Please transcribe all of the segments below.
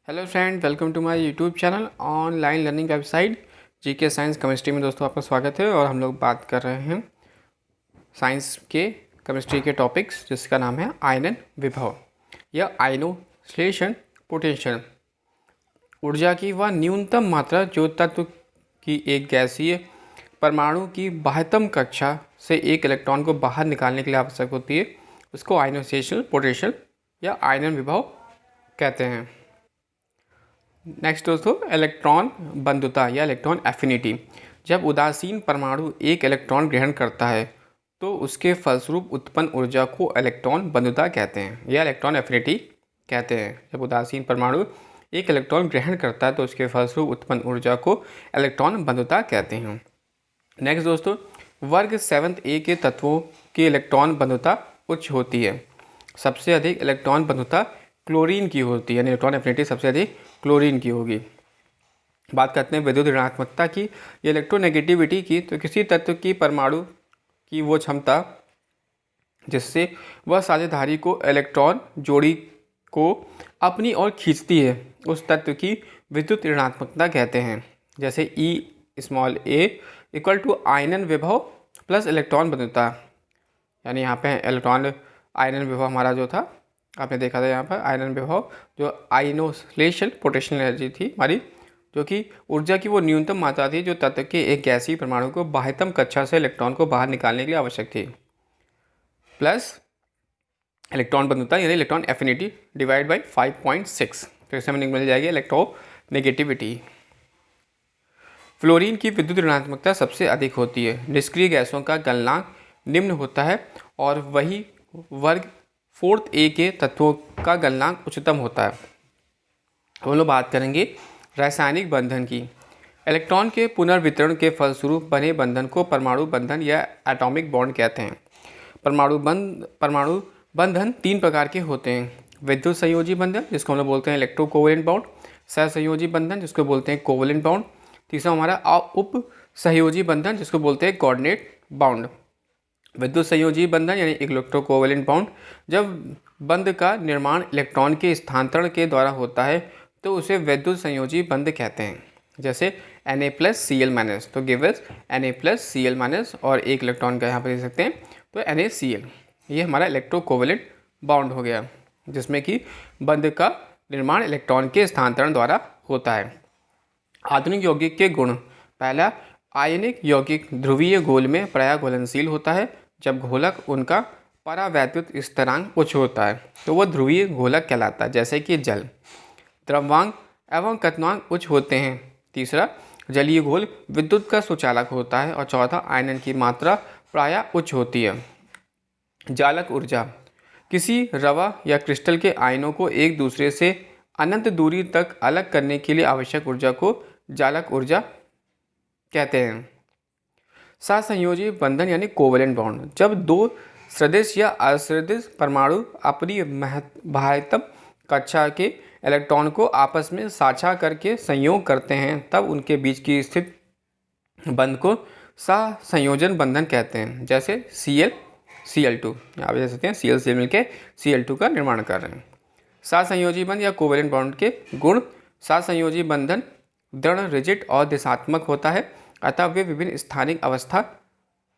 Hello friend, welcome to my YouTube channel online learning website GK science chemistry में। दोस्तों आपका स्वागत है और हम लोग बात कर रहे हैं साइंस के केमिस्ट्री के टॉपिक्स जिसका नाम है आयनन विभव या आयनोस्लेशन पोटेंशियल। ऊर्जा की वह न्यूनतम मात्रा जो तत्व की एक गैसीय परमाणु की बाह्यतम कक्षा से एक इलेक्ट्रॉन को बाहर निकालने के लिए आवश्यक होती है उसको आयनोस्लेशन पोटेंशियल या आयनन विभव कहते हैं। नेक्स्ट दोस्तों, इलेक्ट्रॉन बंधुता या इलेक्ट्रॉन एफिनिटी। जब उदासीन परमाणु एक इलेक्ट्रॉन ग्रहण करता है तो उसके फलस्वरूप उत्पन्न ऊर्जा को इलेक्ट्रॉन बंधुता कहते हैं या इलेक्ट्रॉन एफिनिटी कहते हैं। जब उदासीन परमाणु एक इलेक्ट्रॉन ग्रहण करता है तो उसके फलस्वरूप उत्पन्न ऊर्जा को इलेक्ट्रॉन बंधुता कहते हैं। नेक्स्ट दोस्तों, वर्ग 7 ए के तत्वों की इलेक्ट्रॉन बंधुता उच्च होती है। सबसे अधिक इलेक्ट्रॉन बंधुता क्लोरीन की होती है, यानी इलेक्ट्रॉन एफिनिटी सबसे अधिक क्लोरीन की होगी। बात करते हैं विद्युत ऋणात्मकता की या इलेक्ट्रोनेगेटिविटी की। तो किसी तत्व की परमाणु की वो क्षमता जिससे वह साझेदारी को इलेक्ट्रॉन जोड़ी को अपनी ओर खींचती है उस तत्व की विद्युत ऋणात्मकता कहते हैं। जैसे E इक्वल टू आयनन विभव प्लस इलेक्ट्रॉन बंधुता, यानी यहाँ पे इलेक्ट्रॉन आयनन विभव हमारा जो था आपने देखा था, यहाँ पर आयनन विभव जो आयनोस्लेशन पोटेंशियल एनर्जी थी हमारी, जो कि ऊर्जा की वो न्यूनतम मात्रा थी जो तत्व के एक गैसीय परमाणु को बाह्यतम कक्षा से इलेक्ट्रॉन को बाहर निकालने के लिए आवश्यक थी, प्लस इलेक्ट्रॉन बंधुता यानी इलेक्ट्रॉन एफिनिटी डिवाइड बाई 5.6। तो इससे हमें मिल जाएगी इलेक्ट्रोनेगेटिविटी। फ्लोरीन की विद्युत ऋणात्मकता सबसे अधिक होती है। निष्क्रिय गैसों का गलनांक निम्न होता है और वही वर्ग 4 ए के तत्वों का गलनांक उच्चतम होता है। हम लोग बात करेंगे रासायनिक बंधन की। इलेक्ट्रॉन के पुनर्वितरण के फलस्वरूप बने बंधन को परमाणु बंधन या एटॉमिक बॉन्ड कहते हैं। परमाणु बंधन 3 प्रकार के होते हैं। विद्युत संयोजी बंधन जिसको हम लोग बोलते हैं इलेक्ट्रोकोवेलेंट बॉन्ड, सहसंयोजी बंधन जिसको बोलते हैं कोवेलेंट बॉन्ड, तीसरा हमारा उप सहयोजी बंधन जिसको बोलते हैं कोऑर्डिनेट बॉन्ड। विद्युत संयोजी बंधन यानी इलेक्ट्रोकोवेलेंट बॉन्ड, जब बंध का निर्माण इलेक्ट्रॉन के स्थानांतरण के द्वारा होता है तो उसे विद्युत संयोजी बंध कहते हैं। जैसे Na+Cl-, तो गिव अस Na+Cl- और एक इलेक्ट्रॉन का यहाँ पर दे सकते हैं तो NaCl। ये हमारा इलेक्ट्रोकोवेलेंट बॉन्ड हो गया जिसमें कि बंध का निर्माण इलेक्ट्रॉन के स्थानांतरण द्वारा होता है। आधुनिक यौगिक के गुण। पहला, आयनिक यौगिक ध्रुवीय घोल में प्रायः घुलनशील होता है। जब घोलक उनका परावैद्युत स्थिरांक उच्च होता है तो वह ध्रुवीय घोलक कहलाता है, जैसे कि जल। द्रव्यांक एवं कथनांक उच्च होते हैं। तीसरा, जलीय घोल विद्युत का सुचालक होता है। और चौथा, आयनन की मात्रा प्रायः उच्च होती है। जालक ऊर्जा। किसी रवा या क्रिस्टल के आयनों को एक दूसरे से अनंत दूरी तक अलग करने के लिए आवश्यक ऊर्जा को जालक ऊर्जा कहते हैं। सहसंयोजी बंधन यानी कोवेलेंट बॉन्ड। जब 2 सदृश या असदृश परमाणु अपनी बाह्यतम कक्षा के इलेक्ट्रॉन को आपस में साझा करके संयोग करते हैं तब उनके बीच की स्थित बंध को सहसंयोजन बंधन कहते हैं। जैसे Cl-Cl2, आप देख सकते हैं Cl मिलकर Cl2 का निर्माण कर रहे हैं। सहसंयोजी बंध या कोवेलेंट बॉन्ड के गुण। सहसंयोजी बंधन दृढ़, रिजिड और दिशात्मक होता है, अतः वे विभिन्न स्थानिक अवस्था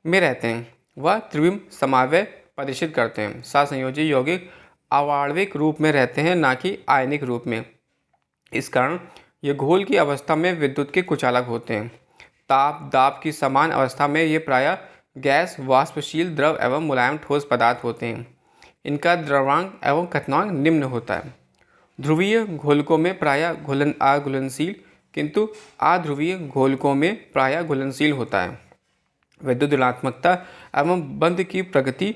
में रहते हैं। वह त्रिविम समन्वय प्रदर्शित करते हैं। सहसंयोजी यौगिक आणविक रूप में रहते हैं, ना कि आयनिक रूप में। इस कारण ये घोल की अवस्था में विद्युत के कुचालक होते हैं। ताप दाब की समान अवस्था में ये प्रायः गैस, वाष्पशील द्रव एवं मुलायम ठोस पदार्थ होते हैं। इनका द्रव्यांक एवं कथनांक निम्न होता है। ध्रुवीय घोलकों में प्रायः अघुलनशील किंतु अध्रुवीय घोलकों में प्रायः घुलनशील होता है। विद्युत ऋणात्मकता एवं बंध की प्रगति।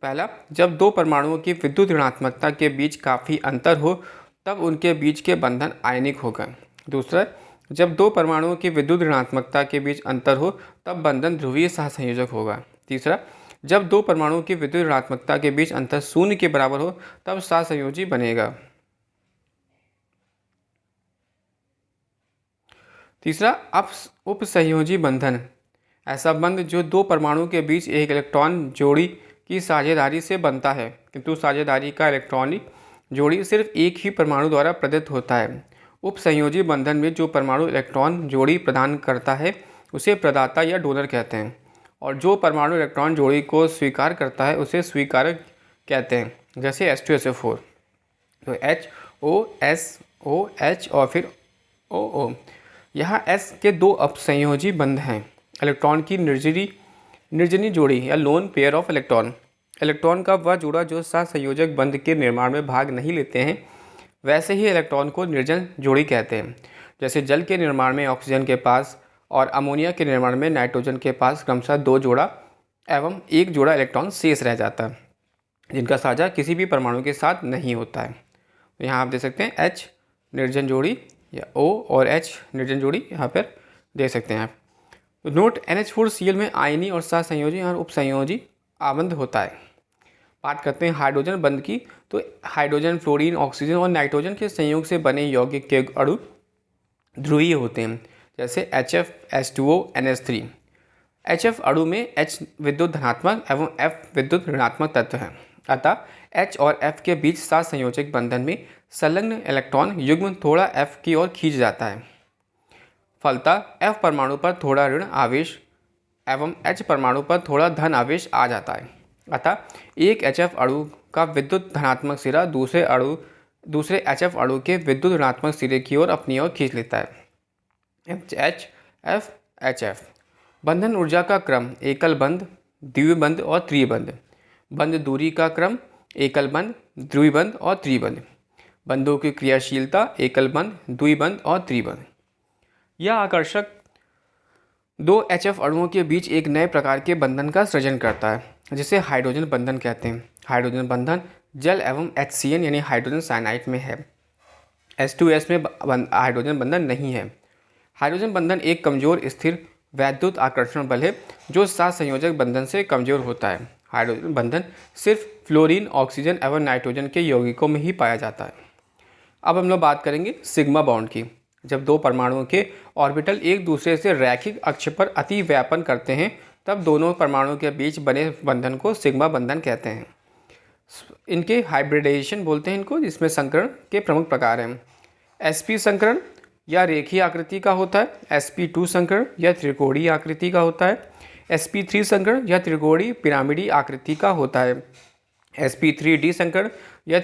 पहला, जब 2 परमाणुओं की विद्युत ऋणात्मकता के बीच काफ़ी अंतर हो तब उनके बीच के बंधन आयनिक होगा। दूसरा, जब 2 परमाणुओं की विद्युत ऋणात्मकता के बीच अंतर हो तब बंधन ध्रुवीय सहसंयोजक होगा। तीसरा, जब 2 परमाणुओं की विद्युत ऋणात्मकता के बीच अंतर 0 के बराबर हो तब सहसंयोजी बनेगा। तीसरा, उपसंयोजी बंधन। ऐसा बंध जो 2 परमाणुओं के बीच एक इलेक्ट्रॉन जोड़ी की साझेदारी से बनता है किंतु साझेदारी का इलेक्ट्रॉनिक जोड़ी सिर्फ एक ही परमाणु द्वारा प्रदत्त होता है। उपसंयोजी बंधन में जो परमाणु इलेक्ट्रॉन जोड़ी प्रदान करता है उसे प्रदाता या डोनर कहते हैं, और जो परमाणु इलेक्ट्रॉन जोड़ी को स्वीकार करता है उसे स्वीकारक कहते हैं, जैसे H2SO4। तो HOSOH और फिर OO। यहाँ S के दो अपसंयोजी बंध हैं। इलेक्ट्रॉन की निर्जनी जोड़ी या lone pair of electron. Electron का वह जोड़ा जो सहसंयोजक बंध के निर्माण में भाग नहीं लेते हैं, वैसे ही इलेक्ट्रॉन को निर्जन जोड़ी कहते हैं। जैसे जल के निर्माण में ऑक्सीजन के पास और अमोनिया के निर्माण में नाइट्रोजन के पास क्रमशः 2 जोड़ा एवं 1 जोड़ा इलेक्ट्रॉन शेष रह जाता है, जिनका साझा किसी भी परमाणु के साथ नहीं होता है। तो यहाँ आप देख सकते हैं H निर्जन जोड़ी या O और H निर्जन जोड़ी यहाँ पर देख सकते हैं आप। तो नोट NH4Cl में आयनी और सहसंयोजी और उपसंयोजी आबंध होता है। बात करते हैं हाइड्रोजन बंध की। तो हाइड्रोजन, फ्लोरीन, ऑक्सीजन और नाइट्रोजन के संयोग से बने यौगिक के अणु ध्रुवीय होते हैं, जैसे HF, H2O, NH3। HF अणु में H विद्युत धनात्मक एवं F विद्युत ऋणात्मक तत्व है। अतः H और F के बीच सहसंयोजक बंधन में संलग्न इलेक्ट्रॉन युग्म थोड़ा F की ओर खींच जाता है। फलतः F परमाणु पर थोड़ा ऋण आवेश एवं H परमाणु पर थोड़ा धन आवेश आ जाता है। अतः एक HF अणु का विद्युत धनात्मक सिरा दूसरे HF अणु के विद्युत ऋणात्मक सिरे की ओर अपनी ओर खींच लेता है। HF HF। बंधन ऊर्जा का क्रम एकल बंध, द्विबंध और त्रिबंध। बंध दूरी का क्रम एकल बंध, द्विबंध और त्रिबंध। बंधों की क्रियाशीलता एकल बंध, द्विबंध और त्रिबंध। यह आकर्षक 2 HF अणुओं के बीच एक नए प्रकार के बंधन का सृजन करता है, जिसे हाइड्रोजन बंधन कहते हैं। हाइड्रोजन बंधन जल एवं HCN यानी हाइड्रोजन साइनाइड में है। H2S में हाइड्रोजन बंधन नहीं है। हाइड्रोजन बंधन एक कमजोर स्थिर वैद्युत आकर्षण बल है जो सहसंयोजक बंधन से कमजोर होता है। हाइड्रोजन बंधन सिर्फ फ्लोरीन, ऑक्सीजन एवं नाइट्रोजन के यौगिकों में ही पाया जाता है। अब हम लोग बात करेंगे सिग्मा बॉन्ड की। जब 2 परमाणुओं के ऑर्बिटल एक दूसरे से रैखिक अक्ष पर अति व्यापन करते हैं, तब दोनों परमाणुओं के बीच बने बंधन को सिग्मा बंधन कहते हैं। इनके हाइब्रिडाइजेशन बोलते हैं इनको, जिसमें संकरण के प्रमुख प्रकार हैं। sp संकरण या रेखीय आकृति का होता है, sp2 संकरण या त्रिकोणीय आकृति का होता है, sp3 संकरण या त्रिकोणीय पिरामिडी आकृति का होता है, sp3d संकरण या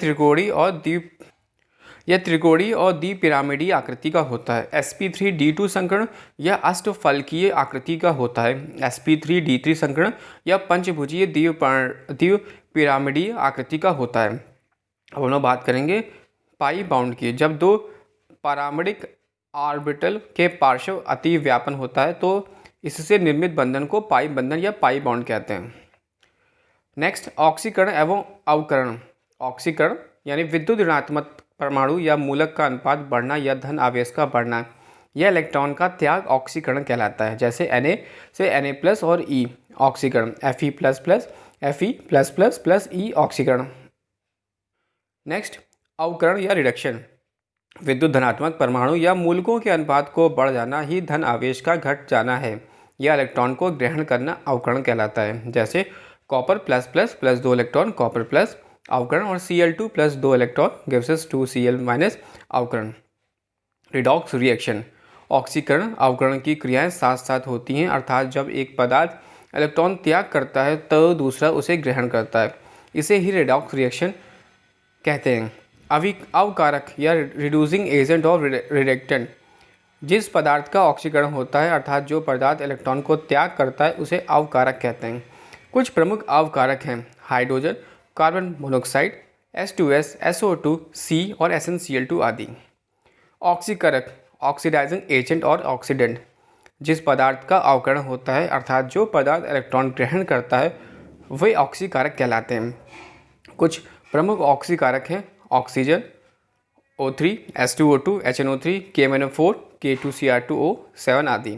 त्रिकोणीय और द्विपिरामिडी आकृति का होता है, sp3d2 संकरण या अष्टफलकीय आकृति का होता है, sp3d3 संकरण या पंचभुजीय द्विपिरामिडी आकृति का होता है। अब हम लोग बात करेंगे पाई बाउंड की। जब 2 पारामणिक ऑर्बिटल के पार्श्व अति व्यापन होता है तो इससे निर्मित बंधन को पाई बंधन या पाई बाउंड कहते हैं। नेक्स्ट, ऑक्सीकरण एवं अवकरण। ऑक्सीकरण यानी विद्युत ऋणात्मक परमाणु या मूलक का अनुपात बढ़ना या धन आवेश का बढ़ना। यह इलेक्ट्रॉन का त्याग ऑक्सीकरण कहलाता है, जैसे Na से Na+ और E ऑक्सीकरण, Fe++ E ऑक्सीकरण। नेक्स्ट, अवकरण या रिडक्शन। विद्युत धनात्मक परमाणु या मूलकों के अनुपात को बढ़ जाना ही धन आवेश का घट जाना है। यह इलेक्ट्रॉन को ग्रहण करना अवकरण कहलाता है, जैसे कॉपर ++ 2 इलेक्ट्रॉन कॉपर प्लस अवकरण और Cl2 + 2 electron gives us 2Cl- अवकरण। Redox reaction. ऑक्सीकरण अवकरण की क्रियाएं साथ साथ होती हैं, अर्थात जब एक पदार्थ इलेक्ट्रॉन त्याग करता है तो दूसरा उसे ग्रहण करता है। इसे ही रिडॉक्स रिएक्शन कहते हैं। अवकारक या रिड्यूसिंग एजेंट और रिडक्टेंट। जिस पदार्थ का ऑक्सीकरण होता है, अर्थात जो पदार्थ इलेक्ट्रॉन को त्याग करता है, उसे अवकारक कहते हैं। कुछ प्रमुख अवकारक हैं hydrogen, carbon monoxide, H2S, SO2, C और SnCl2 आदि। ऑक्सीकारक ऑक्सीडाइजिंग एजेंट और ऑक्सीडेंट। जिस पदार्थ का अवकरण होता है, अर्थात जो पदार्थ इलेक्ट्रॉन ग्रहण करता है, वे ऑक्सीकारक कहलाते हैं। कुछ प्रमुख ऑक्सीकारक हैं oxygen, O3, H2O2, HNO3, KMnO4, K2Cr2O7 आदि।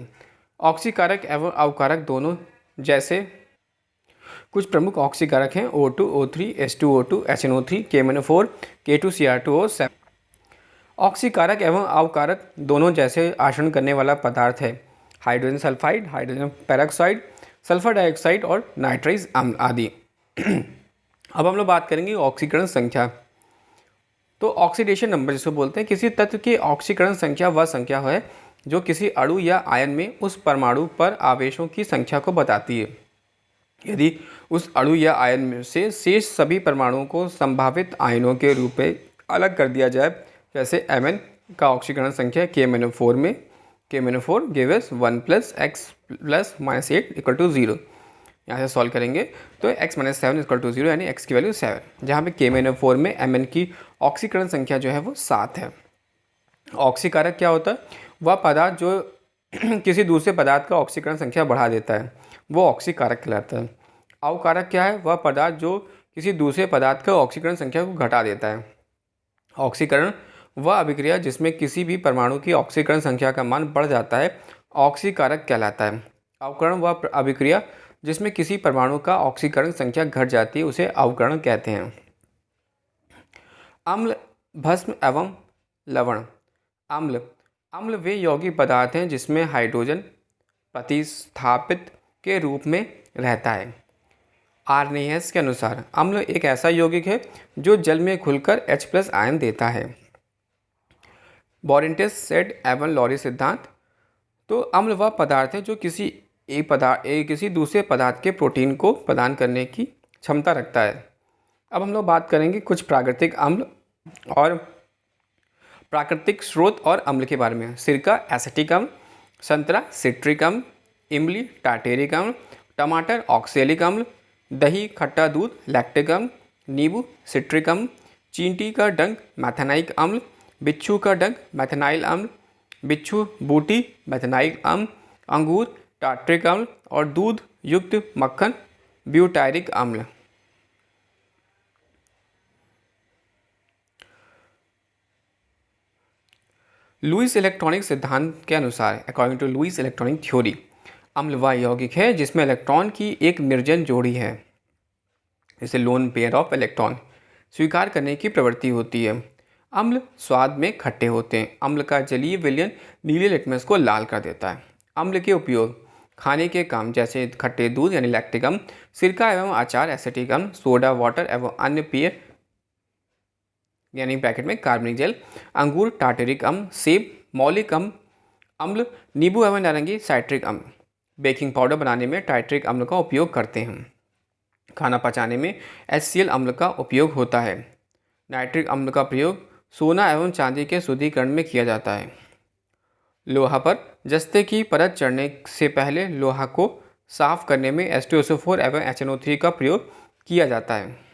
ऑक्सीकारक एवं अवकारक दोनों जैसे कुछ प्रमुख ऑक्सीकारक हैं O2, O3, H2O2, HNO3, KMnO4, K2Cr2O7। ऑक्सीकारक एवं अवकारक दोनों जैसे आचरण करने वाला पदार्थ है hydrogen sulphide, hydrogen peroxide, sulphur dioxide और नाइट्राइज अम्ल आदि। अब हम लोग बात करेंगे ऑक्सीकरण संख्या। तो ऑक्सीडेशन नंबर जिसको बोलते हैं, किसी तत्व की ऑक्सीकरण संख्या वह संख्या है जो किसी अणु या आयन में उस परमाणु पर आवेशों की संख्या को बताती है। यदि उस अणु या आयन में से शेष सभी परमाणुओं को संभावित आयनों के रूप में अलग कर दिया जाए, जैसे Mn का ऑक्सीकरण संख्या KMnO4 में KMnO4 गिव्स 1 + x + -8 = 0। यहाँ से सॉल्व करेंगे तो x - 7 = 0, यानी x की वैल्यू 7, जहाँ पे KMnO4 में Mn की ऑक्सीकरण संख्या जो है वो 7 है। ऑक्सीकारक क्या होता है? वह पदार्थ जो किसी दूसरे पदार्थ का ऑक्सीकरण संख्या बढ़ा देता है, वो ऑक्सीकारक कहलाता है। अवकारक क्या है? वह पदार्थ जो किसी दूसरे पदार्थ का ऑक्सीकरण संख्या को घटा देता है। ऑक्सीकरण वह अभिक्रिया जिसमें किसी भी परमाणु की ऑक्सीकरण संख्या का मान बढ़ जाता है, ऑक्सीकारक कहलाता है। अवकरण वह अभिक्रिया जिसमें किसी परमाणु का ऑक्सीकरण संख्या घट जाती है, उसे अवकरण कहते हैं। अम्ल, भस्म एवं लवण। अम्ल वे यौगिक पदार्थ हैं जिसमें हाइड्रोजन प्रतिस्थापित के रूप में रहता है। आर्नेयस के अनुसार अम्ल एक ऐसा यौगिक है जो जल में घुलकर H+ आयन देता है। बॉरेंटिस सेड एवं लॉरी सिद्धांत। तो अम्ल वह पदार्थ है जो किसी दूसरे पदार्थ के प्रोटीन को प्रदान करने की क्षमता रखता है। अब हम लोग बात करेंगे कुछ प्राकृतिक अम्ल और प्राकृतिक स्रोत और अम्ल के बारे में। सिरका एसिटिक अम्ल, संतरा सिट्रिक अम्ल, इमली टार्टेरिक अम्ल, टमाटर ऑक्सैलिक अम्ल, दही खट्टा दूध लैक्टिक अम्ल, नींबू सिट्रिक अम्ल, चींटी का डंक मैथेनाइक अम्ल, बिच्छू का डंक मैथेनाइल अम्ल, बिच्छू बूटी मैथेनाइल अम्ल, अंगूर टार्ट्रिक अम्ल और दूध युक्त मक्खन ब्यूटायरिक अम्ल। लुईस इलेक्ट्रॉनिक सिद्धांत के अनुसार, according to Lewis electronic theory, अम्ल वह यौगिक है जिसमें इलेक्ट्रॉन की एक निर्जन जोड़ी है, इसे लोन पेयर ऑफ इलेक्ट्रॉन स्वीकार करने की प्रवृत्ति होती है। अम्ल स्वाद में खट्टे होते हैं। अम्ल का जलीय विलयन नीले लिटमस को लाल कर देता है। अम्ल के उपयोग खाने के काम, जैसे खट्टे दूध यानी लैक्टिक अम्ल, सिरका एवं अचार एसिटिक अम्ल, सोडा वाटर एवं अन्य पेय यानी ब्रैकेट में कार्बनिक जल, अंगूर टार्टेरिक अम्ल, सेब मौलिक अम्ल, नींबू एवं नारंगी साइट्रिक अम्ल। बेकिंग पाउडर बनाने में टार्टेरिक अम्ल का उपयोग करते हैं। खाना पचाने में HCl अम्ल का उपयोग होता है। नाइट्रिक अम्ल का प्रयोग सोना एवं चांदी के शुद्धिकरण में किया जाता है। लोहा पर जस्ते की परत चढ़ने से पहले लोहा को साफ करने में H2SO4 एवं HNO3 का प्रयोग किया जाता है।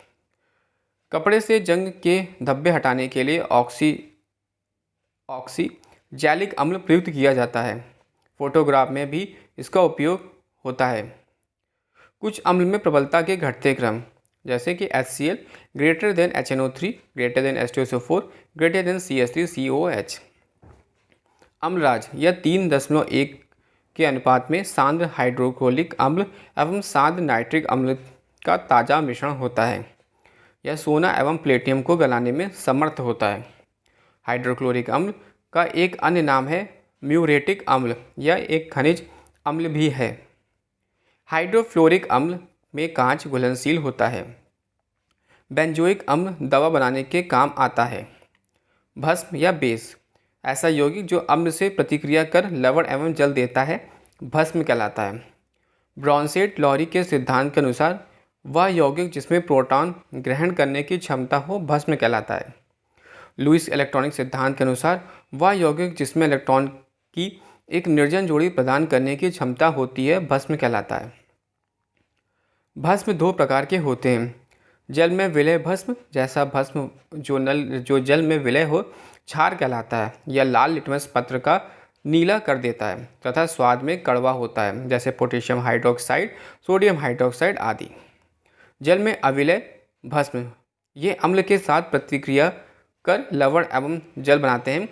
कपड़े से जंग के धब्बे हटाने के लिए ऑक्सीजैलिक अम्ल प्रयुक्त किया जाता है। फोटोग्राफ में भी इसका उपयोग होता है। कुछ अम्ल में प्रबलता के घटते क्रम, जैसे कि HCl greater than HNO3 greater than H2SO4 greater than CH3COOH। Amalraj यह 3.1 के अनुपात में सांद्र हाइड्रोक्लोरिक अम्ल एवं सांद्र नाइट्रिक अम्ल का ताज़ा मिश्रण होता है। यह सोना एवं प्लेटिनम को गलाने में समर्थ होता है। हाइड्रोक्लोरिक अम्ल का एक अन्य नाम है म्यूरेटिक अम्ल, यह एक खनिज अम्ल भी है। हाइड्रोफ्लोरिक अम्ल में कांच घुलनशील होता है। बेंजोइक अम्ल दवा बनाने के काम आता है। भस्म या बेस ऐसा यौगिक जो अम्ल से प्रतिक्रिया कर लवण एवं जल देता है, भस्म कहलाता है। ब्रॉन्सेट लॉरी के सिद्धांत के अनुसार वह यौगिक जिसमें प्रोटॉन ग्रहण करने की क्षमता हो, भस्म कहलाता है। लुईस इलेक्ट्रॉनिक सिद्धांत के अनुसार वह यौगिक जिसमें इलेक्ट्रॉन की एक निर्जन जोड़ी प्रदान करने की क्षमता होती है, भस्म कहलाता है। भस्म दो प्रकार के होते हैं। जल में विलय भस्म, जैसा भस्म जो जल में विलय हो, क्षार कहलाता है। यह लाल लिटमस पत्र का नीला कर देता है तथा स्वाद में कड़वा होता है, जैसे पोटेशियम हाइड्रोक्साइड, सोडियम हाइड्रोक्साइड आदि। जल में अविलय भस्म ये अम्ल के साथ प्रतिक्रिया कर लवण एवं जल बनाते हैं,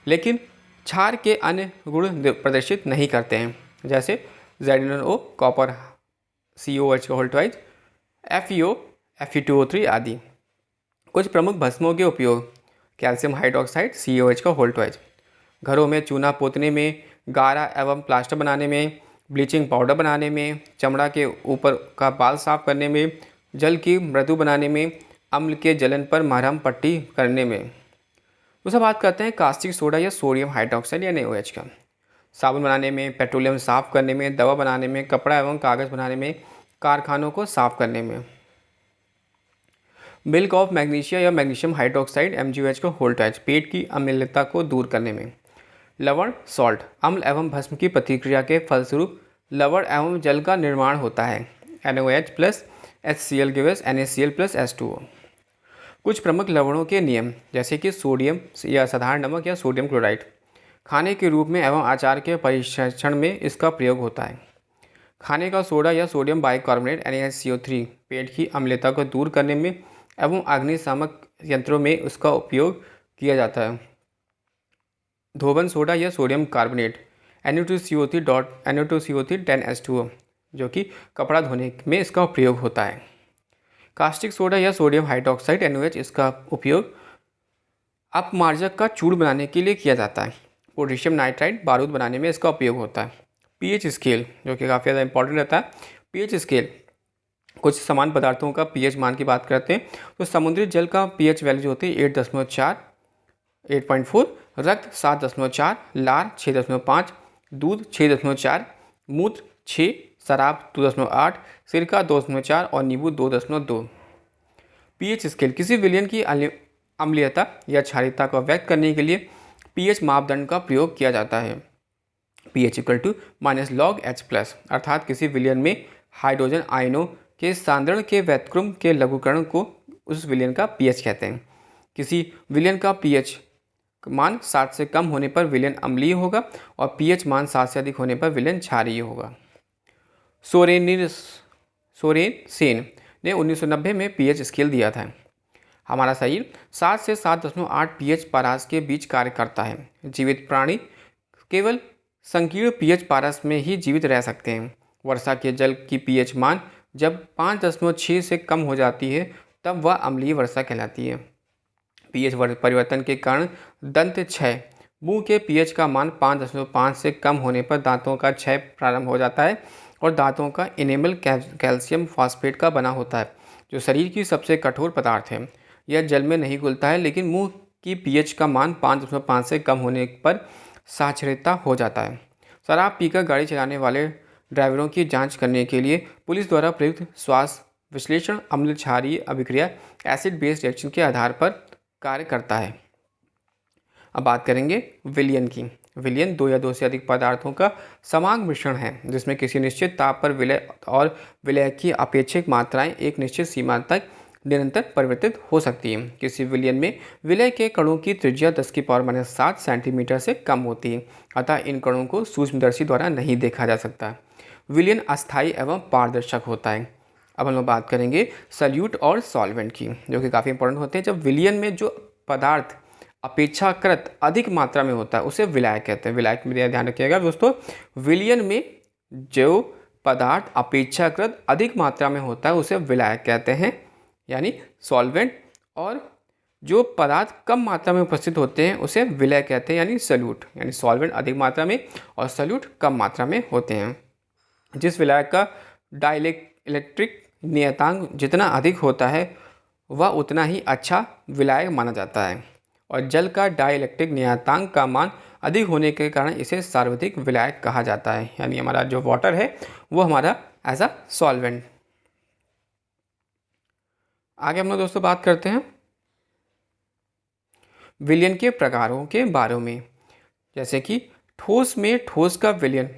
लेकिन क्षार के अन्य गुण प्रदर्शित नहीं करते हैं, जैसे ZnO copper COH2, FeO Fe2O3 आदि। कुछ प्रमुख भस्मों के उपयोग, कैल्शियम हाइड्रोक्साइड COH2, घरों में चूना पोतने में, गारा एवं प्लास्टर बनाने में, ब्लीचिंग पाउडर बनाने में, चमड़ा के ऊपर का बाल साफ करने में, जल की मृदु बनाने में, अम्ल के जलन पर मरहम पट्टी करने में। दूसरा बात करते हैं कास्टिक सोडा या सोडियम हाइड्रोक्साइड या NaOH का। साबुन बनाने में, पेट्रोलियम साफ़ करने में, दवा बनाने में, कपड़ा एवं कागज़ बनाने में, कारखानों को साफ़ करने में। मिल्क ऑफ मैग्नीशिया या मैग्नीशियम हाइड्रोक्साइड MgOH को होल्टा है, पेट की अम्लता को दूर करने में। लवण सॉल्ट, अम्ल एवं भस्म की प्रतिक्रिया के फलस्वरूप लवण एवं जल का निर्माण होता है। NaOH plus HCl gives NaCl plus H2O। कुछ प्रमुख लवणों के नियम, जैसे कि सोडियम या साधारण नमक या सोडियम क्लोराइड खाने के रूप में एवं आचार के परिक्षण में इसका प्रयोग होता है। खाने का सोडा या सोडियम बाइकार्बोनेट NaCO3 पेट की अम्लता को दूर करने में एवं अग्निशामक यंत्रों में उसका उपयोग किया जाता है। धोबन सोडा या सोडियम कार्बोनेट Na2CO3 10H2O जो कि कपड़ा धोने में इसका प्रयोग होता है। कास्टिक सोडा या सोडियम हाइड्रोक्साइड NaOH इसका उपयोग अपमार्जक का चूर्ण बनाने के लिए किया जाता है। पोटेशियम नाइट्राइड बारूद बनाने में इसका उपयोग होता है। pH स्केल जो कि काफ़ी ज़्यादा इंपॉर्टेंट रहता है। pH स्केल कुछ समान पदार्थों का pH मान की बात करते हैं तो समुद्री जल का pH वैल्यू जो होती है 8.4, रक्त 7.4, लार 6.5, दूध 6.4, मूत्र 6, शराब 2.8, सिरका 2.4 और नींबू 2.2। pH स्केल किसी विलयन की अम्लीयता या क्षारीयता को व्यक्त करने के लिए pH मापदंड का प्रयोग किया जाता है। pH = -log H+, अर्थात किसी विलयन में हाइड्रोजन आयनों के सांद्रण के व्युत्क्रम के लघुकरण को उस विलयन का pH कहते हैं। किसी विलयन का pH मान 7 से कम होने पर विलयन अम्लीय होगा और pH मान 7 से अधिक होने पर विलयन क्षारीय होगा। सोरेनसेन ने 1990 में pH स्केल दिया था। हमारा शरीर 7 से 7.8 pH पारस के बीच कार्य करता है। जीवित प्राणी केवल संकीर्ण pH पारस में ही जीवित रह सकते हैं। वर्षा के जल की pH मान जब 5.6 से कम हो जाती है तब वह अम्लीय वर्षा कहलाती है। pH परिवर्तन के कारण दंत क्षय, मुंह के pH का मान 5.5 से कम होने पर दांतों का क्षय प्रारंभ हो जाता है और दांतों का इनेमल कैल्शियम फॉस्फेट का बना होता है जो शरीर की सबसे कठोर पदार्थ है। यह जल में नहीं घुलता है लेकिन मुंह की pH का मान 5.5 से कम होने पर साक्षरता हो जाता है। शराब पीकर गाड़ी चलाने वाले ड्राइवरों की जांच करने के लिए पुलिस द्वारा प्रयुक्त श्वास विश्लेषण अम्ल क्षारीय अभिक्रिया एसिड बेस रिएक्शन के आधार पर कार्य करता है। अब बात करेंगे विलयन की। विलयन 2 या 2 से अधिक पदार्थों का समांग मिश्रण है जिसमें किसी निश्चित ताप पर विलय और विलय की अपेक्षित मात्राएं एक निश्चित सीमा तक निरंतर परिवर्तित हो सकती हैं। किसी विलयन में विलय के कणों की त्रिज्या 10⁻⁷ सेंटीमीटर से कम होती है, अतः इन कणों को सूक्ष्मदर्शी द्वारा नहीं देखा जा सकता। विलयन अस्थायी एवं पारदर्शक होता है। अब हम लोग बात करेंगे सल्यूट और सॉल्वेंट की, जो कि काफ़ी इंपॉर्टेंट होते हैं। जब विलयन में जो पदार्थ अपेक्षाकृत अधिक मात्रा में होता है उसे विलायक कहते हैं। विलायक में ध्यान रखिएगा दोस्तों, विलयन में जो पदार्थ अपेक्षाकृत अधिक मात्रा में होता है उसे विलायक कहते हैं, यानी सॉल्वेंट। और जो पदार्थ कम मात्रा में उपस्थित होते हैं उसे विलय कहते हैं, यानी सल्यूट। यानी सॉल्वेंट अधिक मात्रा में और सल्यूट कम मात्रा में होते हैं। जिस विलायक का डाइलेक्ट्रिक नियतांक जितना अधिक होता है वह उतना ही अच्छा विलायक माना जाता है, और जल का डाइलेक्ट्रिक नियतांक का मान अधिक होने के कारण इसे सार्वधिक विलायक कहा जाता है। यानी हमारा जो वाटर है वो हमारा एज अ सॉल्वेंट। आगे हम लोग दोस्तों बात करते हैं विलयन के प्रकारों के बारे में, जैसे कि ठोस में ठोस का विलयन,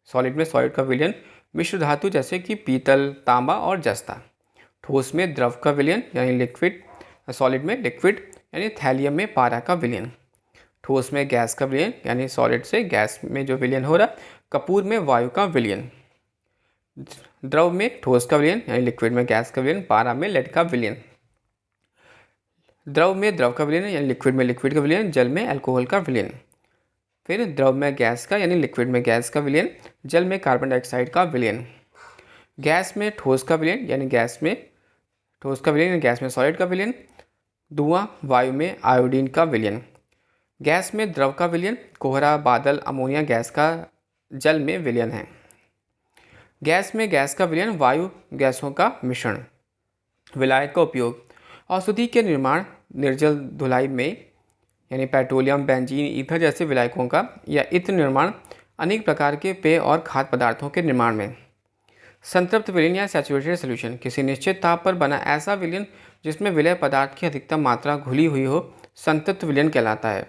सॉलिड में सॉलिड का विलयन, मिश्र धातु जैसे कि पीतल, तांबा और जस्ता। ठोस में द्रव का विलयन यानी लिक्विड, सॉलिड में लिक्विड यानी थैलियम में पारा का विलयन। ठोस में गैस का विलयन यानी सॉलिड से गैस में जो विलयन हो रहा, कपूर में वायु का विलयन। द्रव में ठोस का विलयन यानी लिक्विड में गैस का विलयन, पारा में लेड का विलयन। द्रव में द्रव का विलयन यानी लिक्विड में लिक्विड का विलयन, जल में अल्कोहल का विलयन। फिर द्रव में गैस का यानी लिक्विड में गैस का विलयन, जल में कार्बन डाइऑक्साइड का विलयन। गैस में ठोस का विलयन यानी गैस में ठोस का विलयन, गैस में सॉलिड का विलयन। धुआं, वायु में आयोडीन का विलयन। गैस में द्रव का विलयन, कोहरा, बादल, अमोनिया गैस का जल में विलयन है। गैस में गैस का विलयन, वायु गैसों का मिश्रण। विलायक का उपयोग। औषधि के निर्माण निर्जल धुलाई में यानी पेट्रोलियम, बेंजीन, ईथर जैसे विलायकों का या इत्र निर्माण, अनेक प्रकार के पेय और खाद्य पदार्थों के निर्माण में। संतृप्त विलयन या सैचुरेटेड सॉल्यूशन, किसी निश्चित ताप पर बना ऐसा विलयन जिसमें विलय पदार्थ की अधिकतम मात्रा घुली हुई हो, संतृप्त विलयन कहलाता है।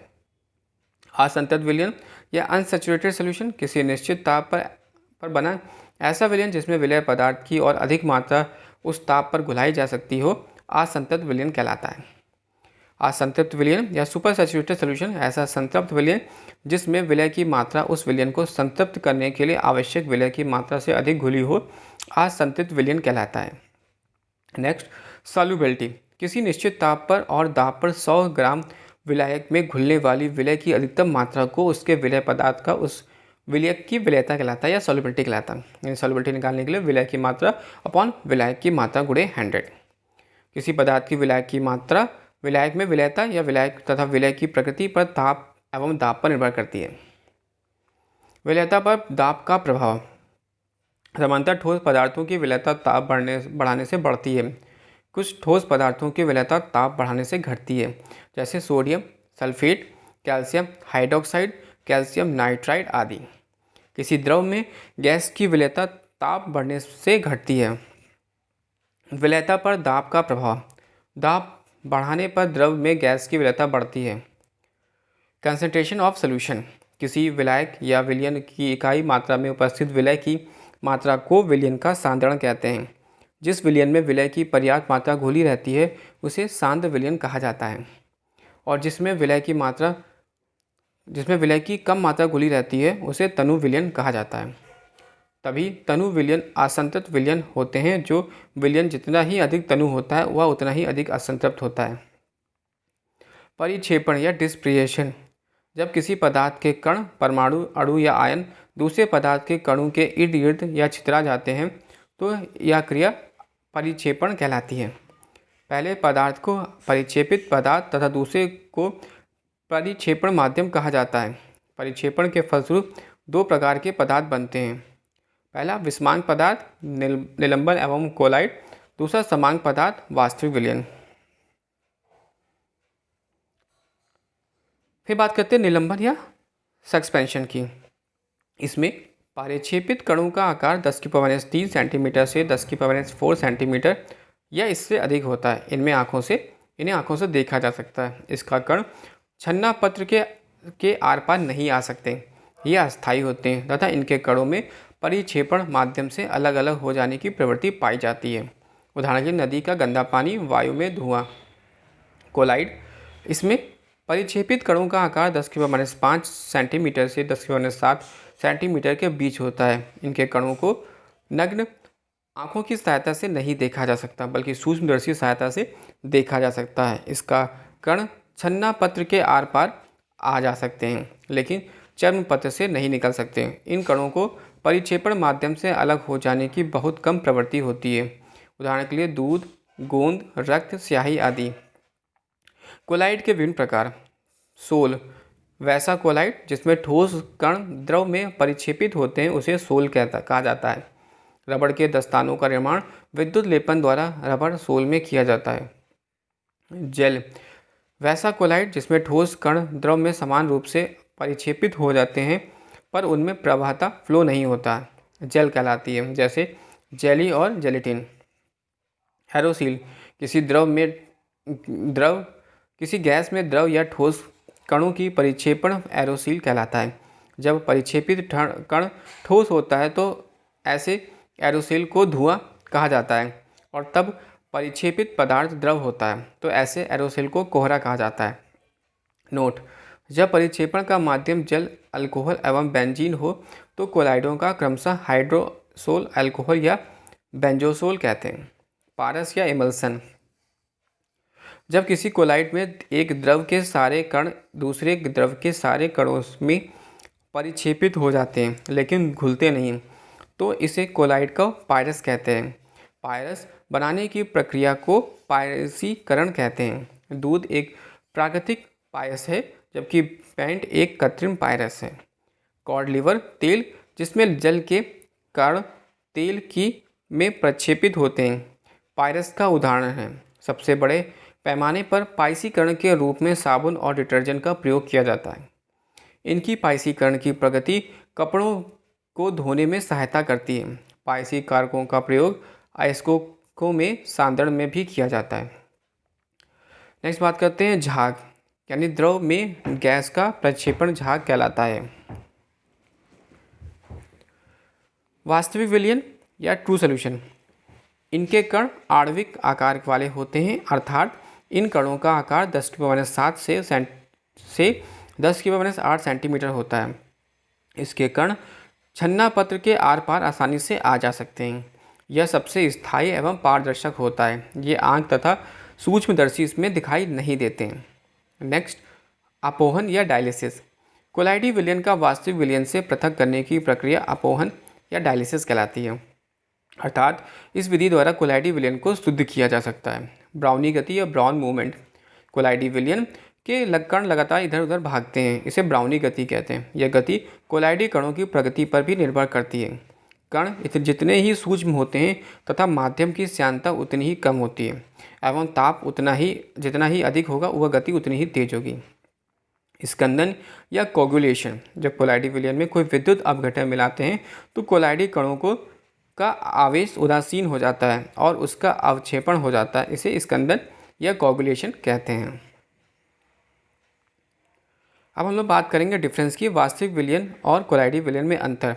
असंतृप्त विलयन या अनसैचुरेटेड सॉल्यूशन, किसी निश्चित ताप पर बना ऐसा विलयन जिसमें विलय पदार्थ की और अधिक मात्रा उस ताप पर घुलाई जा सकती हो, असंतृप्त विलयन कहलाता है। असंतृप्त विलयन या सुपर सैचुरेटेड सॉल्यूशन, ऐसा संतृप्त विलयन जिसमें विलय की मात्रा उस विलयन को संतृप्त करने के लिए आवश्यक विलय की मात्रा से अधिक घुली हो, असंतृप्त विलयन कहलाता है। नेक्स्ट, सॉल्युबिलिटी, किसी निश्चित ताप पर और दाब पर 100 ग्राम विलायक में घुलने वाली विलय की अधिकतम मात्रा को उसके विलय पदार्थ का उस विलायक की विलयता कहलाता है या सॉल्युबिलिटी कहलाता है। यानी सॉल्युबिलिटी निकालने के लिए विलय की मात्रा अपॉन विलायक की मात्रा गुणे 100। किसी पदार्थ की विलायक की मात्रा विलायक में विलयता या विलायक तथा विलय की प्रकृति पर ताप एवं दाब पर निर्भर करती है। विलयता पर दाब का प्रभाव, सामान्यतः ठोस पदार्थों की विलयता ताप बढ़ाने से बढ़ती है। कुछ ठोस पदार्थों की विलयता ताप बढ़ाने से घटती है, जैसे sodium sulphate, calcium hydroxide, calcium nitride आदि। किसी द्रव में गैस की विलयता ताप बढ़ने से घटती है। विलयता पर दाब का प्रभाव, दाब बढ़ाने पर द्रव में गैस की विलयता बढ़ती है। कंसंट्रेशन ऑफ सॉल्यूशन, किसी विलायक या विलयन की इकाई मात्रा में उपस्थित विलय की मात्रा को विलयन का सांद्रण कहते हैं। जिस विलयन में विलय की पर्याप्त मात्रा घुली रहती है उसे सांद्र विलयन कहा जाता है, और जिसमें विलय की कम मात्रा घुली रहती है उसे तनु विलयन कहा जाता है। तभी तनु विलयन असंतृप्त विलयन होते हैं। जो विलयन जितना ही अधिक तनु होता है वह उतना ही अधिक असंतृप्त होता है। परिक्षेपण या डिस्प्रिएशन, जब किसी पदार्थ के कण, परमाणु, अणु या आयन दूसरे पदार्थ के कणों के इर्द गिर्द या छितरा जाते हैं तो यह क्रिया परिक्षेपण कहलाती है। पहले पदार्थ को परिक्षेपित पदार्थ तथा दूसरे को परिक्षेपण माध्यम कहा जाता है। परिक्षेपण के फलस्वरूप 2 प्रकार के पदार्थ बनते हैं। पहला विषमांग पदार्थ निलंबन एवं कोलाइड, दूसरा समांग पदार्थ वास्तविक विलयन। फिर बात करते हैं निलंबन या सस्पेंशन की। इसमें परिक्षेपित कणों का आकार 10⁻³ सेंटीमीटर से 10⁻⁴ सेंटीमीटर या इससे अधिक होता है। इन्हें आँखों से देखा जा सकता है। इसका कण छन्ना पत्र के आर पार नहीं आ सकते। ये अस्थायी होते हैं तथा इनके कणों में परिक्षेपण माध्यम से अलग अलग हो जाने की प्रवृत्ति पाई जाती है। उदाहरण के लिए नदी का गंदा पानी, वायु में धुआं। कोलाइड, इसमें परिक्षेपित कणों का आकार 10⁻⁵ सेंटीमीटर से 10⁻⁷ सेंटीमीटर के बीच होता है। इनके कणों को नग्न आँखों की सहायता से नहीं देखा जा सकता बल्कि सूक्ष्मदर्शी सहायता से देखा जा सकता है। इसका कण छन्ना पत्र के आर पार आ जा सकते हैं लेकिन चर्म पत्र से नहीं निकल सकते। इन कणों को परिक्षेपण माध्यम से अलग हो जाने की बहुत कम प्रवृत्ति होती है। उदाहरण के लिए दूध, गोंद, रक्त, स्याही आदि। कोलाइड के विभिन्न प्रकार। सोल, वैसा कोलाइड जिसमें ठोस कण द्रव में परिक्षेपित होते हैं उसे सोल कहा जाता है। रबड़ के दस्तानों का निर्माण विद्युत लेपन द्वारा रबड़ सोल में किया जाता है। जेल, वैसा कोलाइड जिसमें ठोस कण द्रव में समान रूप से परिक्षेपित हो जाते हैं पर उनमें प्रवाहता फ्लो नहीं होता, जेल कहलाती है, जैसे जेली और जेलेटिन। एरोसिल, किसी गैस में द्रव या ठोस कणों की परिक्षेपण एरोसिल कहलाता है। जब परिक्षेपित कण ठोस होता है तो ऐसे एरोसिल को धुआं कहा जाता है, और तब परिक्षेपित पदार्थ द्रव होता है तो ऐसे एरोसिल को कोहरा कहा जाता है। नोट, जब परिक्षेपण का माध्यम जल, अल्कोहल एवं बेंजीन हो तो कोलाइडों का क्रमशः हाइड्रोसोल, अल्कोहल या बेंजोसोल कहते हैं। पारस या इमल्सन, जब किसी कोलाइड में एक द्रव के सारे कण दूसरे द्रव के सारे कणों में परिक्षेपित हो जाते हैं लेकिन घुलते नहीं तो इसे कोलाइड का पायरस कहते हैं। पायरस बनाने की प्रक्रिया को पायरसीकरण कहते हैं। दूध एक प्राकृतिक पायरस है जबकि पेंट एक कृत्रिम पायरस है। कॉड लिवर, तेल जिसमें जल के कण तेल की में प्रक्षेपित होते हैं, पायरस का उदाहरण है। सबसे बड़े पैमाने पर पाइसीकरण के रूप में साबुन और डिटर्जेंट का प्रयोग किया जाता है। इनकी पाइसीकरण की प्रगति कपड़ों को धोने में सहायता करती है। पाइसी कारकों का प्रयोग अयस्कों में सांद्रण में भी किया जाता है। नेक्स्ट बात करते हैं झाग, यानी द्रव में गैस का प्रक्षेपण झाग कहलाता है। वास्तविक विलयन या ट्रू सॉल्यूशन, इनके कण आणविक आकार वाले होते हैं, अर्थात इन कणों का आकार 10⁻⁷ से 10⁻8 सेंटीमीटर होता है। इसके कण छन्ना पत्र के आर पार आसानी से आ जा सकते हैं। यह सबसे स्थायी एवं पारदर्शक होता है। ये आंख तथा सूक्ष्मदर्शी इसमें दिखाई नहीं देते हैं। नेक्स्ट, अपोहन या डायलिसिस। कोलाइडी विलयन का वास्तविक विलयन से पृथक करने की प्रक्रिया अपोहन या डायलिसिस कहलाती है, अर्थात इस विधि द्वारा कोलाइडी विलयन को शुद्ध किया जा सकता है। ब्राउनी गति या ब्राउन मूवमेंट, कोलाइडी विलयन के कण लगातार इधर उधर भागते हैं, इसे ब्राउनी गति कहते हैं। यह गति कोलाइडी कणों की प्रगति पर भी निर्भर करती है। कण जितने ही सूक्ष्म होते हैं तथा माध्यम की श्यानता उतनी ही कम होती है एवं ताप जितना ही अधिक होगा वह गति उतनी ही तेज होगी। स्कंदन या कोगुलेशन, जब कोलाइडी विलयन में कोई विद्युत अपघटन मिलाते हैं तो कोलाइडी कणों का आवेश उदासीन हो जाता है और उसका अवक्षेपण हो जाता है। इसे स्कंदन या कोगुलेशन कहते हैं। अब हम लोग बात करेंगे डिफरेंस की, वास्तविक विलयन और कोलाइडी विलयन में अंतर।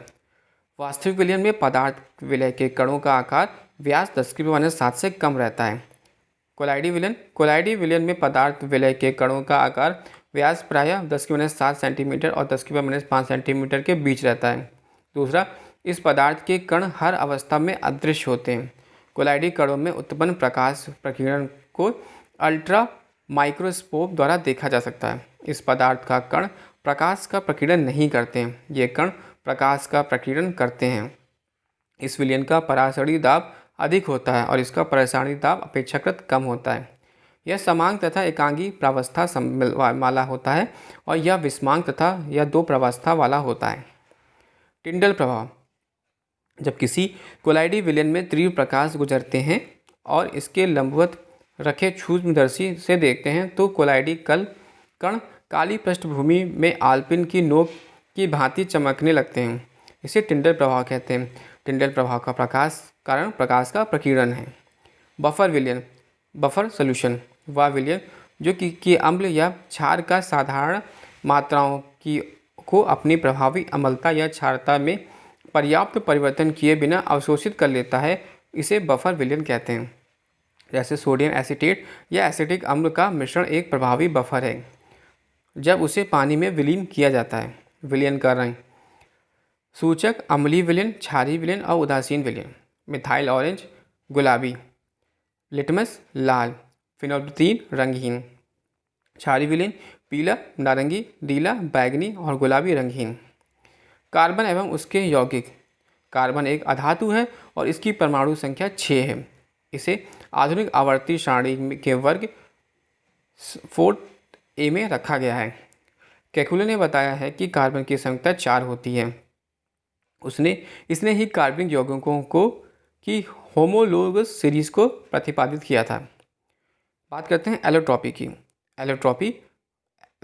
वास्तविक विलयन में पदार्थ विलय के कणों का आकार व्यास 10⁻⁷ से कम रहता है। कोलाइडी विलयन में पदार्थ विलय के कणों का आकार व्यास प्रायः 10⁻⁷ सेंटीमीटर और 10⁻5 सेंटीमीटर के बीच रहता है। दूसरा, इस पदार्थ के कण हर अवस्था में अदृश्य होते हैं। कोलाइडी कणों में उत्पन्न प्रकाश प्रकीर्णन को अल्ट्रा माइक्रोस्कोप द्वारा देखा जा सकता है। इस पदार्थ का कण प्रकाश का प्रकीर्णन नहीं करते हैं, ये कण प्रकाश का प्रकीर्णन करते हैं। इस विलयन का परासरणी दाब अधिक होता है और इसका परासरणी दाब अपेक्षाकृत कम होता है। यह समांग तथा एकांगी प्रावस्था वाला होता है और यह विषमांग तथा यह दो प्रावस्था वाला होता है। टिंडल प्रभाव, जब किसी कोलाइडी विलयन में तीव्र प्रकाश गुजरते हैं और इसके लंबवत रखे सूक्ष्मदर्शी से देखते हैं तो कोलाइडी कण काली पृष्ठभूमि में आल्पिन की नोक की भांति चमकने लगते हैं। इसे टिंडल प्रभाव कहते हैं। टिंडल प्रभाव का कारण प्रकाश का प्रकीर्णन है। बफर विलयन, बफर सॉल्यूशन, वह विलयन जो कि अम्ल या क्षार का साधारण मात्राओं को अपनी प्रभावी अम्लता या क्षारता में पर्याप्त परिवर्तन किए बिना अवशोषित कर लेता है, इसे बफर विलयन कहते हैं। जैसे सोडियम एसीटेट या एसिटिक अम्ल का मिश्रण एक प्रभावी बफर है जब उसे पानी में विलीन किया जाता है। विलयन का रंग सूचक, अम्लीय विलयन, क्षारीय विलयन और उदासीन विलयन। मिथाइल ऑरेंज गुलाबी, लिटमस लाल, फिनोल्फथीन रंगहीन। क्षारीय विलयन पीला, नारंगी, नीला, बैंगनी और गुलाबी रंगहीन। कार्बन एवं उसके यौगिक, कार्बन एक अधातु है और इसकी परमाणु संख्या 6 है। इसे आधुनिक आवर्ती सारणी के वर्ग 4a में रखा गया है। कैकुले ने बताया है कि कार्बन की संख्या 4 होती है। इसने ही कार्बनिक यौगिकों की होमोलोगस सीरीज को प्रतिपादित किया था। बात करते हैं एलोट्रॉपी की। एलोट्रॉपी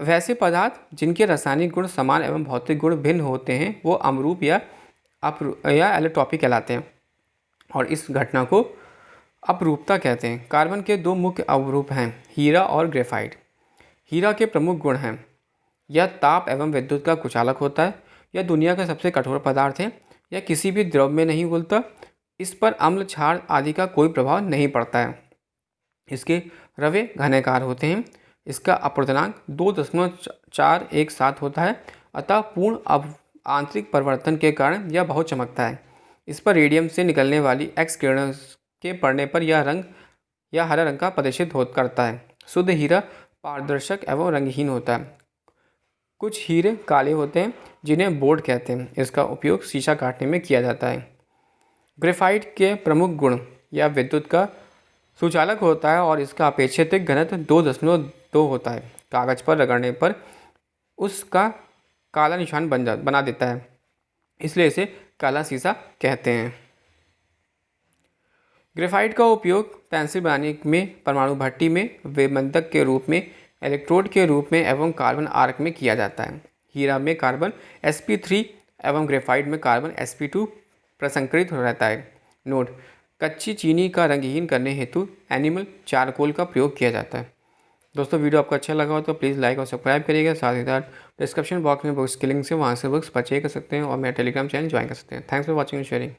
वैसे पदार्थ जिनके रासायनिक गुण समान एवं भौतिक गुण भिन्न होते हैं वो अमरूप या एलोट्रॉपी कहलाते हैं और इस घटना को अपरूपता कहते हैं। कार्बन के दो मुख्य अवरूप हैं, हीरा और ग्रेफाइट। हीरा के प्रमुख गुण हैं, यह ताप एवं विद्युत का कुचालक होता है, यह दुनिया का सबसे कठोर पदार्थ है, यह किसी भी द्रव में नहीं घुलता, इस पर अम्ल क्षार आदि का कोई प्रभाव नहीं पड़ता है। इसके रवे घनाकार होते हैं, इसका अपवर्तनांक 2.417 होता है, अतः पूर्ण आंतरिक परिवर्तन के कारण यह बहुत चमकता है। इस पर रेडियम से निकलने वाली एक्स किरणों के पड़ने पर यह हरा रंग का प्रदर्शित करता है। शुद्ध हीरा पारदर्शक एवं रंगहीन होता है। कुछ हीरे काले होते हैं जिन्हें बोर्ड कहते हैं, इसका उपयोग शीशा काटने में किया जाता है। ग्रेफाइट के प्रमुख गुण, यह विद्युत का सुचालक होता है और इसका अपेक्षित घनत्व 2.2 होता है। कागज पर रगड़ने पर उसका काला निशान बना देता है, इसलिए इसे काला शीशा कहते हैं। ग्रेफाइट का उपयोग पेंसिल बनाने में, परमाणु भट्टी में, विबंधक के रूप में, इलेक्ट्रोड के रूप में एवं कार्बन आर्क में किया जाता है। हीरा में कार्बन sp3 एवं ग्रेफाइट में कार्बन sp2 प्रसंकरित हो रहता है। नोट: कच्ची चीनी का रंगहीन करने हेतु एनिमल चारकोल का प्रयोग किया जाता है। दोस्तों, वीडियो आपको अच्छा लगा हो तो प्लीज़ लाइक और सब्सक्राइब करिएगा। साथ ही साथ डिस्क्रिप्शन बॉक्स में बुक्स की लिंक से वहाँ से बुक्स परचेज कर सकते हैं और मेरा टेलीग्राम चैनल ज्वाइन कर सकते हैं। Thanks for watching and sharing.